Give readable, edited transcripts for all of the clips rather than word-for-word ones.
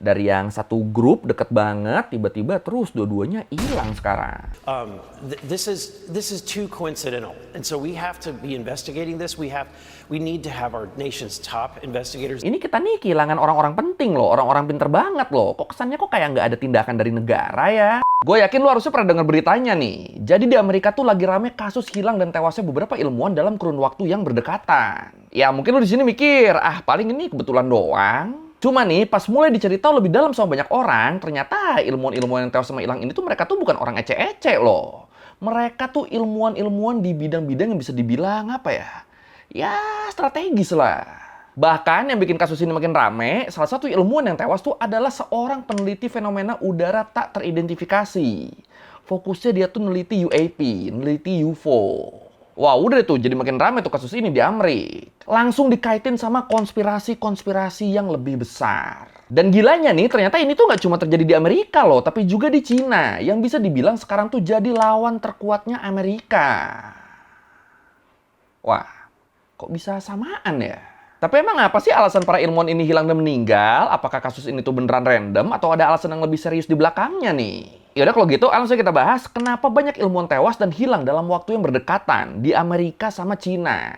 Dari yang satu grup deket banget, tiba-tiba terus dua-duanya hilang sekarang. This is too coincidental, and so we have to be investigating this. We need to have our nation's top investigators. Ini kita nih kehilangan orang-orang penting loh, orang-orang pinter banget loh. Kok kesannya kok kayak nggak ada tindakan dari negara ya? Gue yakin lo harusnya pernah denger beritanya nih. Jadi di Amerika tuh lagi rame kasus hilang dan tewasnya beberapa ilmuwan dalam kurun waktu yang berdekatan. Ya mungkin lo di sini mikir, paling ini kebetulan doang. Cuma nih, pas mulai dicerita lebih dalam sama banyak orang, ternyata ilmuwan-ilmuwan yang tewas sama hilang ini tuh mereka tuh bukan orang ece-ece loh. Mereka tuh ilmuwan-ilmuwan di bidang-bidang yang bisa dibilang apa ya? Ya, strategis lah. Bahkan yang bikin kasus ini makin rame, salah satu ilmuwan yang tewas tuh adalah seorang peneliti fenomena udara tak teridentifikasi. Fokusnya dia tuh neliti UAP, neliti UFO. Wah, udah tuh jadi makin rame tuh kasus ini di Amerika. Langsung dikaitin sama konspirasi-konspirasi yang lebih besar. Dan gilanya nih, ternyata ini tuh nggak cuma terjadi di Amerika loh, tapi juga di Cina, yang bisa dibilang sekarang tuh jadi lawan terkuatnya Amerika. Wah, kok bisa samaan ya? Tapi emang apa sih alasan para ilmuwan ini hilang dan meninggal? Apakah kasus ini tuh beneran random atau ada alasan yang lebih serius di belakangnya nih? Yaudah kalau gitu langsung kita bahas kenapa banyak ilmuwan tewas dan hilang dalam waktu yang berdekatan di Amerika sama Cina.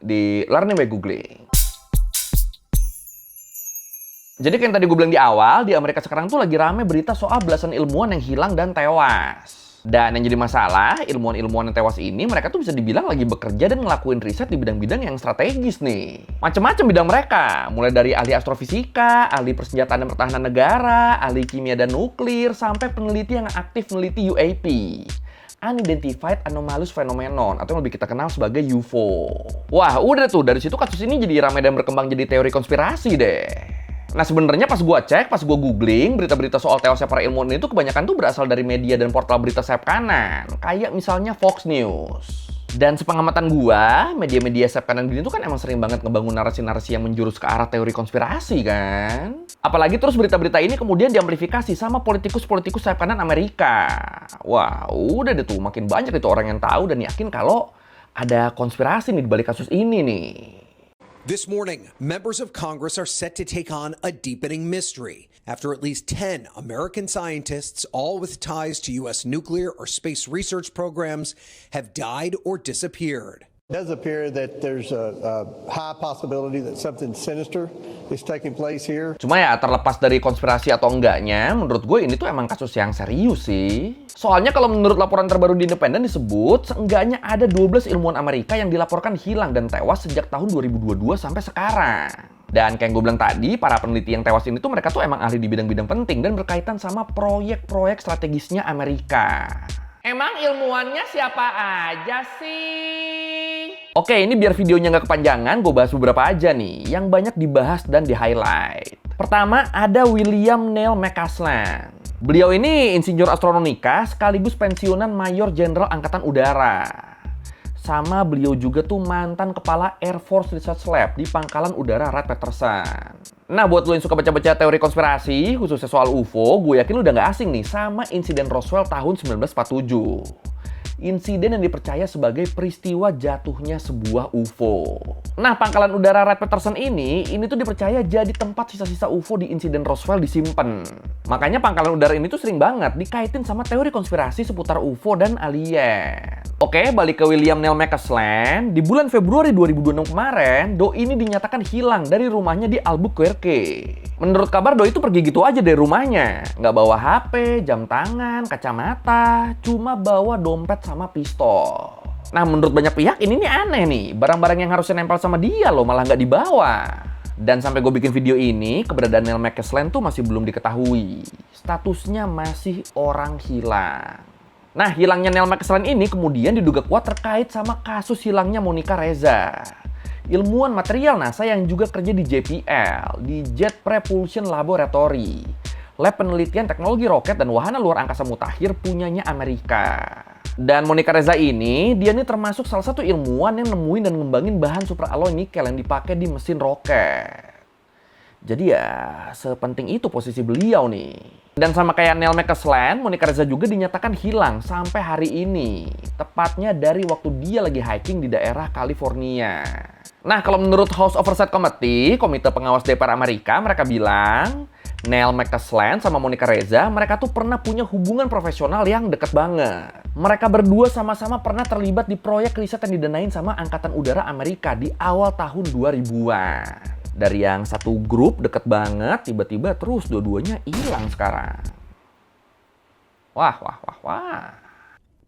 Di Learning by Googling. Jadi kayak yang tadi gue bilang di awal, di Amerika sekarang tuh lagi rame berita soal belasan ilmuwan yang hilang dan tewas. Dan yang jadi masalah, ilmuwan-ilmuwan yang tewas ini mereka tuh bisa dibilang lagi bekerja dan ngelakuin riset di bidang-bidang yang strategis nih. Macam-macam bidang mereka, mulai dari ahli astrofisika, ahli persenjataan dan pertahanan negara, ahli kimia dan nuklir, sampai peneliti yang aktif meneliti UAP. Unidentified Anomalous Phenomenon, atau yang lebih kita kenal sebagai UFO. Wah, udah tuh, dari situ kasus ini jadi ramai dan berkembang jadi teori konspirasi deh. Nah sebenarnya pas gue cek, pas gue googling, berita-berita soal tewasnya para ilmuwan itu kebanyakan tuh berasal dari media dan portal berita sayap kanan. Kayak misalnya Fox News. Dan sepengamatan gue, media-media sayap kanan gini tuh kan emang sering banget ngebangun narasi-narasi yang menjurus ke arah teori konspirasi kan. Apalagi terus berita-berita ini kemudian diamplifikasi sama politikus-politikus sayap kanan Amerika. Wah udah deh tuh, makin banyak itu orang yang tahu dan yakin kalau ada konspirasi nih di balik kasus ini nih. This morning, members of Congress are set to take on a deepening mystery after at least 10 American scientists, all with ties to U.S. nuclear or space research programs, have died or disappeared. It does appear that there's a high possibility that something sinister is taking place here. Cuma ya terlepas dari konspirasi atau enggaknya, menurut gue ini tuh emang kasus yang serius sih. Soalnya kalau menurut laporan terbaru di Independen disebut, seenggaknya ada 12 ilmuwan Amerika yang dilaporkan hilang dan tewas sejak tahun 2022 sampai sekarang. Dan kayak gue bilang tadi, para peneliti yang tewas ini tuh mereka tuh emang ahli di bidang-bidang penting dan berkaitan sama proyek-proyek strategisnya Amerika. Emang ilmuwannya siapa aja sih? Oke, ini biar videonya nggak kepanjangan, gue bahas beberapa aja nih yang banyak dibahas dan di-highlight. Pertama, ada William Neil McCausland. Beliau ini insinyur astronomika sekaligus pensiunan Mayor Jenderal Angkatan Udara. Sama beliau juga tuh mantan kepala Air Force Research Lab di Pangkalan Udara Wright-Patterson. Nah, buat lo yang suka baca-baca teori konspirasi, khususnya soal UFO, gue yakin lo udah nggak asing nih sama insiden Roswell tahun 1947. Insiden yang dipercaya sebagai peristiwa jatuhnya sebuah UFO. Nah, Pangkalan Udara Wright-Patterson ini tuh dipercaya jadi tempat sisa-sisa UFO di insiden Roswell disimpan. Makanya Pangkalan Udara ini tuh sering banget dikaitin sama teori konspirasi seputar UFO dan alien. Oke, balik ke William Neil McCausland. Di bulan Februari 2026 kemarin, Doi ini dinyatakan hilang dari rumahnya di Albuquerque. Menurut kabar, Doi itu pergi gitu aja dari rumahnya. Nggak bawa HP, jam tangan, kacamata, cuma bawa dompet sama pistol. Nah, menurut banyak pihak ini nih aneh nih. Barang-barang yang harusnya nempel sama dia loh malah nggak dibawa. Dan sampai gue bikin video ini, keberadaan Neil McCausland tuh masih belum diketahui. Statusnya masih orang hilang. Nah, hilangnya Neil McCausland ini kemudian diduga kuat terkait sama kasus hilangnya Monica Reza. Ilmuwan material NASA yang juga kerja di JPL, di Jet Propulsion Laboratory. Lab penelitian teknologi roket dan wahana luar angkasa mutakhir punyanya Amerika. Dan Monica Reza ini, dia nih termasuk salah satu ilmuwan yang nemuin dan ngembangin bahan superalloy nikel yang dipakai di mesin roket. Jadi ya, sepenting itu posisi beliau nih. Dan sama kayak Neil McCausland, Monica Reza juga dinyatakan hilang sampai hari ini. Tepatnya dari waktu dia lagi hiking di daerah California. Nah, kalau menurut House Oversight Committee, Komite Pengawas DPR Amerika, mereka bilang Neil McCasland sama Monica Reza, mereka tuh pernah punya hubungan profesional yang deket banget. Mereka berdua sama-sama pernah terlibat di proyek riset yang didanain sama Angkatan Udara Amerika di awal tahun 2000-an. Dari yang satu grup deket banget, tiba-tiba terus dua-duanya hilang sekarang. Wah.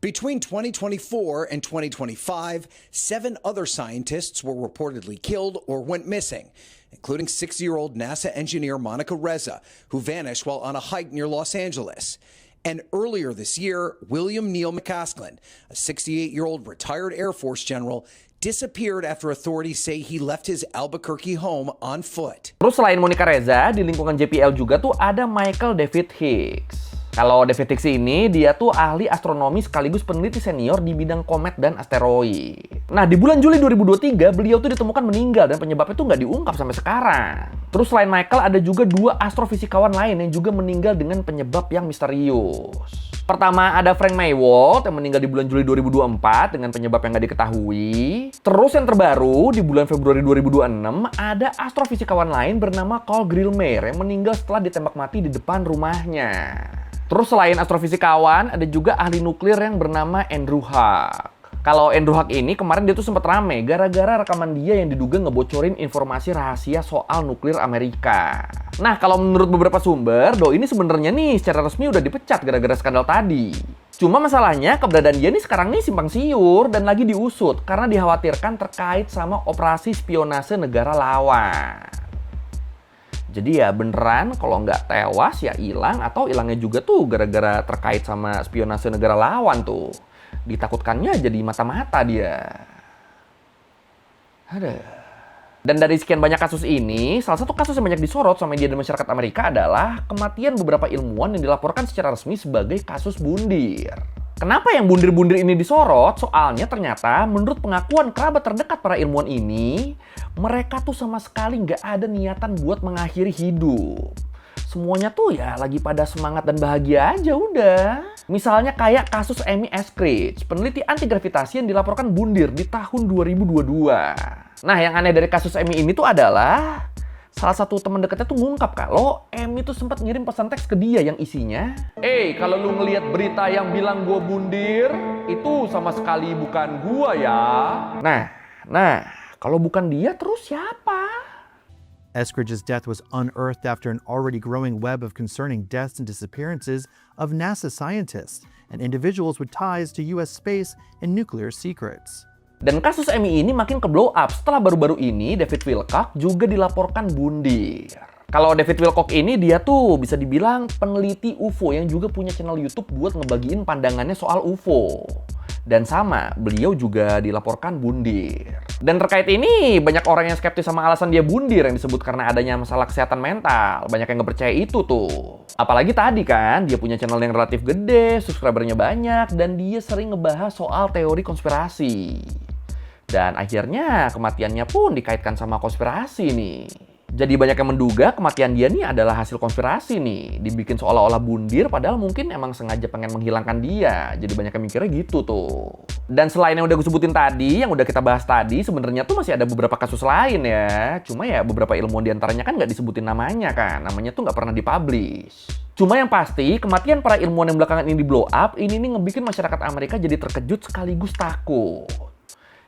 Between 2024 and 2025, 7 other scientists were reportedly killed or went missing, including 60-year-old NASA engineer Monica Reza, who vanished while on a hike near Los Angeles. And earlier this year, William Neil McCasland, a 68-year-old retired Air Force general, disappeared after authorities say he left his Albuquerque home on foot. Terus selain Monica Reza, di lingkungan JPL juga tuh ada Michael David Hicks. Kalau David Hicks ini, dia tuh ahli astronomi sekaligus peneliti senior di bidang komet dan asteroid. Nah, di bulan Juli 2023, beliau tuh ditemukan meninggal dan penyebabnya tuh nggak diungkap sampai sekarang. Terus selain Michael, ada juga 2 astrofisikawan lain yang juga meninggal dengan penyebab yang misterius. Pertama, ada Frank Maywald yang meninggal di bulan Juli 2024 dengan penyebab yang nggak diketahui. Terus yang terbaru, di bulan Februari 2026, ada astrofisikawan lain bernama Carl Grillmeier yang meninggal setelah ditembak mati di depan rumahnya. Terus selain astrofisikawan, ada juga ahli nuklir yang bernama Andrew Huck. Kalau Andrew Huck ini kemarin dia tuh sempat rame gara-gara rekaman dia yang diduga ngebocorin informasi rahasia soal nuklir Amerika. Nah, kalau menurut beberapa sumber, Doi ini sebenarnya nih secara resmi udah dipecat gara-gara skandal tadi. Cuma masalahnya keberadaan dia nih sekarang nih simpang siur dan lagi diusut karena dikhawatirkan terkait sama operasi spionase negara lawan. Jadi ya beneran kalau nggak tewas ya hilang, atau hilangnya juga tuh gara-gara terkait sama spionase negara lawan tuh. Ditakutkannya jadi mata-mata dia. Ada. Dan dari sekian banyak kasus ini, salah satu kasus yang banyak disorot sama media dan masyarakat Amerika adalah kematian beberapa ilmuwan yang dilaporkan secara resmi sebagai kasus bundir. Kenapa yang bundir-bundir ini disorot? Soalnya ternyata menurut pengakuan kerabat terdekat para ilmuwan ini, mereka tuh sama sekali nggak ada niatan buat mengakhiri hidup. Semuanya tuh ya lagi pada semangat dan bahagia aja udah. Misalnya kayak kasus Amy Eskridge, peneliti anti gravitasi yang dilaporkan bundir di tahun 2022. Nah, yang aneh dari kasus Amy ini tuh adalah salah satu teman dekatnya tuh ngungkap kalau Amy tuh sempat ngirim pesan teks ke dia yang isinya, kalau lu ngelihat berita yang bilang gua bundir, itu sama sekali bukan gua ya. Nah, kalau bukan dia terus siapa? Eskridge's death was unearthed after an already growing web of concerning deaths and disappearances of NASA scientists and individuals with ties to US space and nuclear secrets. Dan kasus Amy ini makin ke blow up setelah baru-baru ini David Wilcock juga dilaporkan bundir. Kalau David Wilcock ini dia tuh bisa dibilang peneliti UFO yang juga punya channel YouTube buat ngebagiin pandangannya soal UFO. Dan sama, beliau juga dilaporkan bundir. Dan terkait ini, banyak orang yang skeptis sama alasan dia bundir yang disebut karena adanya masalah kesehatan mental. Banyak yang nggak percaya itu tuh. Apalagi tadi kan, dia punya channel yang relatif gede, subscribernya banyak, dan dia sering ngebahas soal teori konspirasi. Dan akhirnya kematiannya pun dikaitkan sama konspirasi nih. Jadi banyak yang menduga kematian dia nih adalah hasil konspirasi nih. Dibikin seolah-olah bundir padahal mungkin emang sengaja pengen menghilangkan dia. Jadi banyak yang mikirnya gitu tuh. Dan selain yang udah gue sebutin tadi, yang udah kita bahas tadi, sebenarnya tuh masih ada beberapa kasus lain ya. Cuma ya beberapa ilmuwan diantaranya kan nggak disebutin namanya kan. Namanya tuh nggak pernah dipublish. Cuma yang pasti, kematian para ilmuwan yang belakangan ini di blow up, ini nih ngebikin masyarakat Amerika jadi terkejut sekaligus takut.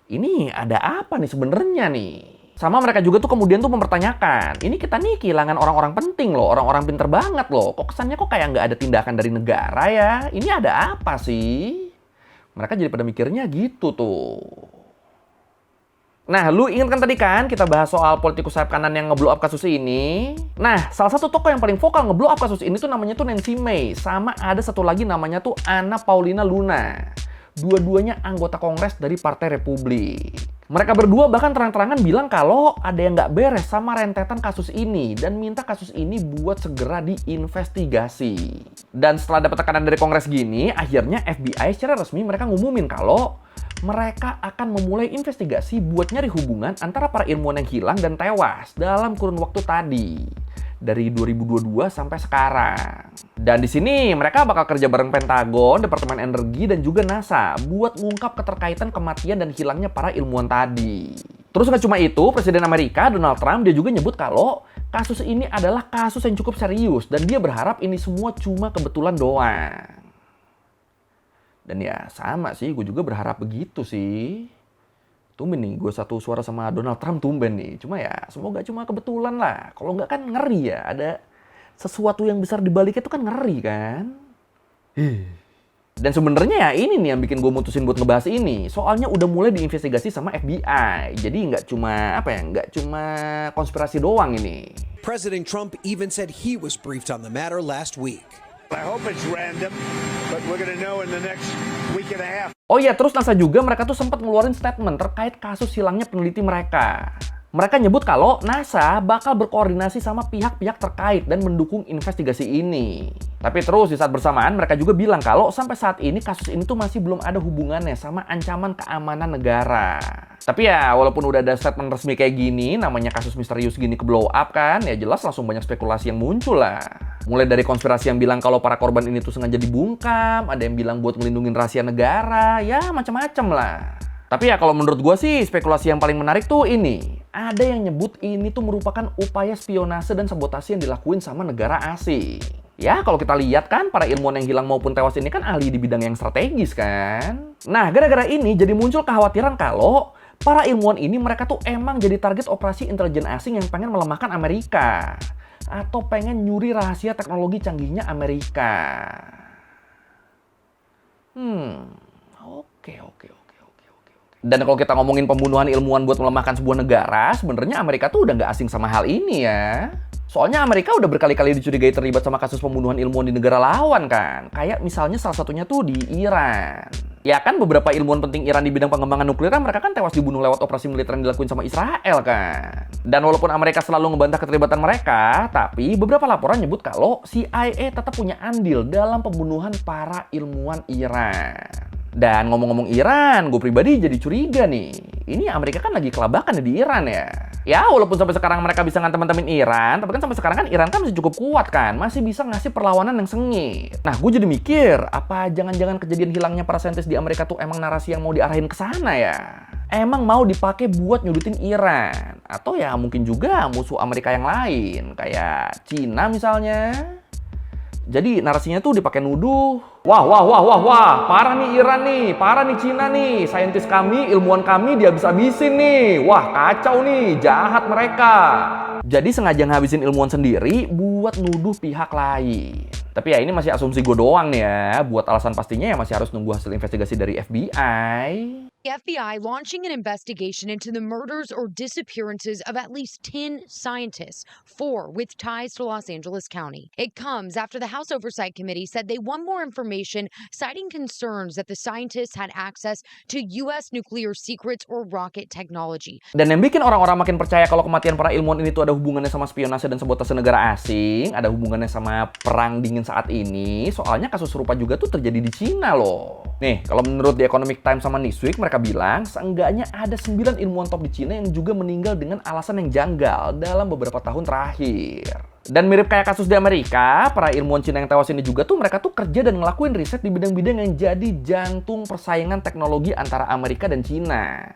Ini ada apa nih sebenarnya nih? Sama mereka juga tuh kemudian tuh mempertanyakan, ini kita nih kehilangan orang-orang penting loh, orang-orang pinter banget loh. Kok kesannya kok kayak nggak ada tindakan dari negara ya? Ini ada apa sih? Mereka jadi pada mikirnya gitu tuh. Nah, lu ingat kan tadi kan kita bahas soal politikus sayap kanan yang ngeblow up kasus ini? Nah, salah satu tokoh yang paling vokal ngeblow up kasus ini tuh namanya tuh Nancy Mace. Sama ada satu lagi namanya tuh Anna Paulina Luna. Dua-duanya anggota Kongres dari Partai Republik. Mereka berdua bahkan terang-terangan bilang kalau ada yang nggak beres sama rentetan kasus ini dan minta kasus ini buat segera diinvestigasi. Dan setelah dapat tekanan dari Kongres gini, akhirnya FBI secara resmi mereka ngumumin kalau mereka akan memulai investigasi buat nyari hubungan antara para ilmuwan yang hilang dan tewas dalam kurun waktu tadi. Dari 2022 sampai sekarang. Dan di sini mereka bakal kerja bareng Pentagon, Departemen Energi, dan juga NASA buat ngungkap keterkaitan kematian dan hilangnya para ilmuwan tadi. Terus nggak cuma itu, Presiden Amerika Donald Trump dia juga nyebut kalau kasus ini adalah kasus yang cukup serius dan dia berharap ini semua cuma kebetulan doang. Dan ya sama sih, gue juga berharap begitu sih. Tumben nih, gue satu suara sama Donald Trump tumben nih. Cuma ya semoga cuma kebetulan lah. Kalau nggak kan ngeri ya, ada sesuatu yang besar di baliknya itu kan ngeri kan. Dan sebenarnya ya ini nih yang bikin gue mutusin buat ngebahas ini. Soalnya udah mulai diinvestigasi sama FBI. Jadi nggak cuma konspirasi doang ini. President Trump even said he was briefed on the matter last week. I hope it's random, but we're going to know in the next week and a half. Oh iya, terus NASA juga mereka tuh sempat ngeluarin statement terkait kasus hilangnya peneliti mereka. Mereka nyebut kalau NASA bakal berkoordinasi sama pihak-pihak terkait dan mendukung investigasi ini. Tapi terus di saat bersamaan mereka juga bilang kalau sampai saat ini kasus ini tuh masih belum ada hubungannya sama ancaman keamanan negara. Tapi ya walaupun udah ada statement resmi kayak gini, namanya kasus misterius gini ke blow up kan, ya jelas langsung banyak spekulasi yang muncul lah. Mulai dari konspirasi yang bilang kalau para korban ini tuh sengaja dibungkam, ada yang bilang buat ngelindungin rahasia negara, ya macam-macam lah. Tapi ya kalau menurut gue sih spekulasi yang paling menarik tuh ini. Ada yang nyebut ini tuh merupakan upaya spionase dan sabotase yang dilakuin sama negara asing. Ya kalau kita lihat kan para ilmuwan yang hilang maupun tewas ini kan ahli di bidang yang strategis kan. Nah gara-gara ini jadi muncul kekhawatiran kalau para ilmuwan ini mereka tuh emang jadi target operasi intelijen asing yang pengen melemahkan Amerika. Atau pengen nyuri rahasia teknologi canggihnya Amerika. Oke. Dan kalau kita ngomongin pembunuhan ilmuwan buat melemahkan sebuah negara, sebenarnya Amerika tuh udah nggak asing sama hal ini ya. Soalnya Amerika udah berkali-kali dicurigai terlibat sama kasus pembunuhan ilmuwan di negara lawan kan. Kayak misalnya salah satunya tuh di Iran. Ya kan beberapa ilmuwan penting Iran di bidang pengembangan nuklir mereka kan tewas dibunuh lewat operasi militer yang dilakuin sama Israel kan. Dan walaupun Amerika selalu ngebantah keterlibatan mereka, tapi beberapa laporan nyebut kalau CIA tetap punya andil dalam pembunuhan para ilmuwan Iran. Dan ngomong-ngomong Iran, gue pribadi jadi curiga nih. Ini Amerika kan lagi kelabakan di Iran ya. Ya walaupun sampai sekarang mereka bisa ngantem-ngantemin Iran, tapi kan sampai sekarang kan Iran kan masih cukup kuat kan. Masih bisa ngasih perlawanan yang sengit. Nah gue jadi mikir, apa jangan-jangan kejadian hilangnya para saintis di Amerika tuh emang narasi yang mau diarahin ke sana ya? Emang mau dipakai buat nyudutin Iran? Atau ya mungkin juga musuh Amerika yang lain, kayak Cina misalnya? Jadi narasinya tuh dipakai nuduh. Wah, parah nih Iran nih, parah nih Cina nih. Saintis kami, ilmuwan kami dihabis-habisin nih. Wah, kacau nih, jahat mereka. Jadi sengaja ngabisin ilmuwan sendiri buat nuduh pihak lain. Tapi ya ini masih asumsi gue doang nih ya. Buat alasan pastinya ya masih harus nunggu hasil investigasi dari FBI. The FBI launching an investigation into the murders or disappearances of at least 10 scientists, 4 with ties to Los Angeles County. It comes after the House Oversight Committee said they want more information, citing concerns that the scientists had access to U.S. nuclear secrets or rocket technology. Dan yang bikin orang-orang makin percaya kalau kematian para ilmuwan ini tuh ada hubungannya sama spionase dan sabotase negara asing, ada hubungannya sama perang dingin saat ini, soalnya kasus serupa juga tuh terjadi di Cina loh. Nih, kalau menurut The Economic Times sama Newsweek, mereka bilang seenggaknya ada 9 ilmuwan top di Cina yang juga meninggal dengan alasan yang janggal dalam beberapa tahun terakhir. Dan mirip kayak kasus di Amerika, para ilmuwan Cina yang tewas ini juga tuh mereka tuh kerja dan ngelakuin riset di bidang-bidang yang jadi jantung persaingan teknologi antara Amerika dan Cina.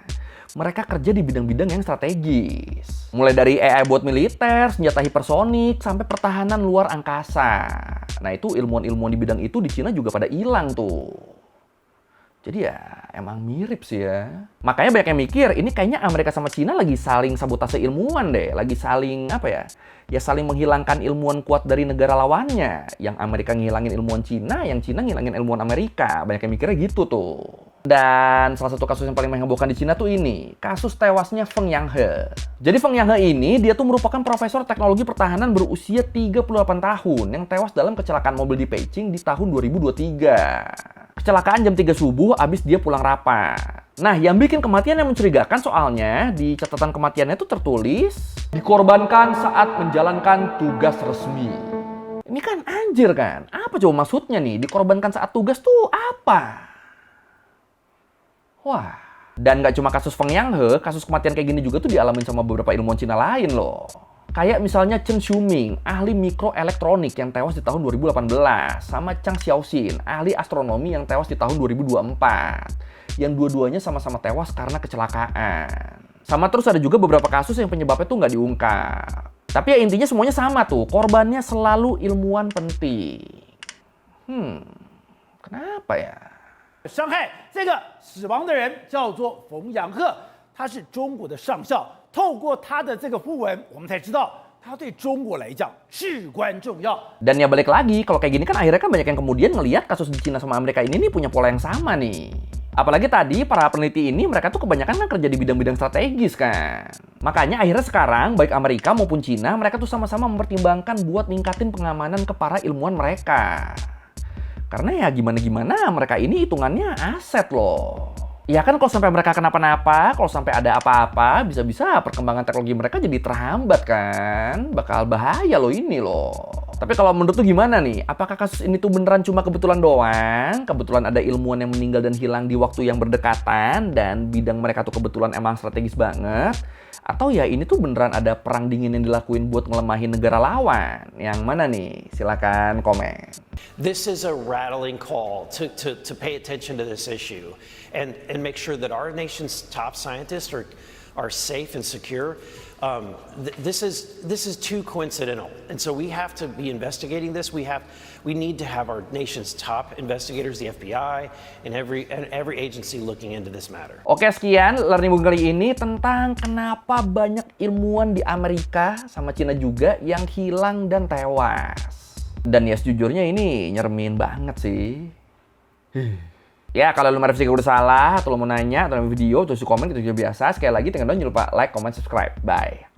Mereka kerja di bidang-bidang yang strategis. Mulai dari AI buat militer, senjata hipersonik, sampai pertahanan luar angkasa. Nah itu ilmuwan-ilmuwan di bidang itu di Cina juga pada hilang tuh. Jadi ya emang mirip sih ya. Makanya banyak yang mikir ini kayaknya Amerika sama Cina lagi saling sabotase ilmuwan deh. Lagi saling apa ya? Ya saling menghilangkan ilmuwan kuat dari negara lawannya. Yang Amerika ngilangin ilmuwan Cina, yang Cina ngilangin ilmuwan Amerika. Banyak yang mikirnya gitu tuh. Dan salah satu kasus yang paling menghebohkan di Cina tuh ini. Kasus tewasnya Feng Yanghe. Jadi Feng Yanghe ini dia tuh merupakan profesor teknologi pertahanan berusia 38 tahun. Yang tewas dalam kecelakaan mobil di Beijing di tahun 2023. Kecelakaan jam 3 subuh abis dia pulang rapat. Nah, yang bikin kematian yang mencurigakan soalnya di catatan kematiannya itu tertulis dikorbankan saat menjalankan tugas resmi. Ini kan anjir kan? Apa coba maksudnya nih? Dikorbankan saat tugas tuh apa? Wah, dan nggak cuma kasus Feng Yanghe, kasus kematian kayak gini juga tuh dialamin sama beberapa ilmuwan Cina lain loh. Kayak misalnya Chen Xiuming, ahli mikroelektronik yang tewas di tahun 2018. Sama Chang Xiaoxin, ahli astronomi yang tewas di tahun 2024. Yang dua-duanya sama-sama tewas karena kecelakaan. Sama terus ada juga beberapa kasus yang penyebabnya tuh nggak diungkap. Tapi ya intinya semuanya sama tuh, korbannya selalu ilmuwan penting. Kenapa ya? 伤害这个死亡的人叫做冯阳鹤，他是中国的上校。透过他的这个讣文，我们才知道他对中国来讲至关重要。 Dan ya balik lagi, kalau kayak gini kan akhirnya kan banyak yang kemudian ngelihat kasus di Cina sama Amerika ini nih punya pola yang sama nih. Apalagi tadi para peneliti ini mereka tuh kebanyakan kan kerja di bidang-bidang strategis kan. Makanya akhirnya sekarang baik Amerika maupun Cina mereka tuh sama-sama mempertimbangkan buat ningkatin pengamanan ke para ilmuwan mereka. Karena ya gimana-gimana mereka ini hitungannya aset loh. Ya kan kalau sampai mereka kenapa-napa, kalau sampai ada apa-apa, bisa-bisa perkembangan teknologi mereka jadi terhambat kan. Bakal bahaya loh ini loh. Tapi kalau menurut lu gimana nih? Apakah kasus ini tuh beneran cuma kebetulan doang? Kebetulan ada ilmuwan yang meninggal dan hilang di waktu yang berdekatan dan bidang mereka tuh kebetulan emang strategis banget? Atau ya ini tuh beneran ada perang dingin yang dilakuin buat ngelemahin negara lawan? Yang mana nih? Silakan komen. This is a rattling call to pay attention to this issue and make sure that our nation's top scientists are safe and secure. This is too coincidental, and so we have to be investigating this. We need to have our nation's top investigators, the FBI, and every agency looking into this matter. Oke, sekian Learning Book kali ini tentang kenapa banyak ilmuwan di Amerika sama Cina juga yang hilang dan tewas. Dan ya sejujurnya ini nyeremin banget sih. Ya, kalau lu merevisi udah salah, atau lu mau nanya, atau video, tulis di komen, gitu juga biasa. Sekali lagi, jangan lupa like, comment, subscribe. Bye.